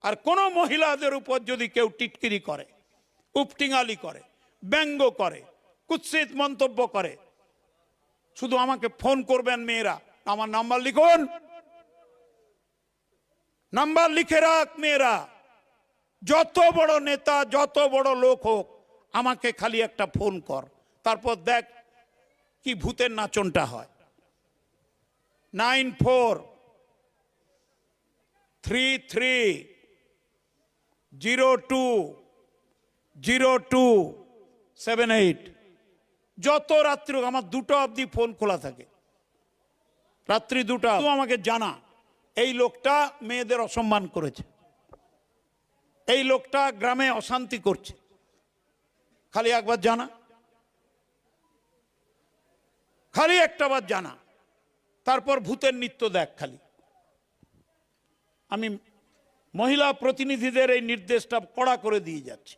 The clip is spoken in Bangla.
আর কোন মহিলাদের উপর যদি কেউ টিটকিরি করে, উপটিঙ্গালি করে, ব্যঙ্গ করে, কুৎসিত মন্তব্য করে, শুধু আমাকে ফোন করবেন মেয়েরা। আমার নাম্বার লিখুন, নাম্বার লিখে রাখ মেয়েরা। যত বড় নেতা, যত বড় লোক হোক, আমাকে খালি একটা ফোন কর, তারপর দেখ কি ভূতের নাচনটা হয়। 9433020278। যত রাত্রি আমার 2টা অবধি ফোন খোলা থাকে, রাত্রি 2টা। আমাকে জানা এই লোকটা মেয়েদের অসম্মান করেছে, এই লোকটা গ্রামে অশান্তি করছে, খালি একবার জানা, খালি একটা বার জানা, তারপর ভূতের নৃত্য দেখ। খালি আমি মহিলা প্রতিনিধিদের এই নির্দেশটা কড়া করে দিয়ে যাচ্ছি।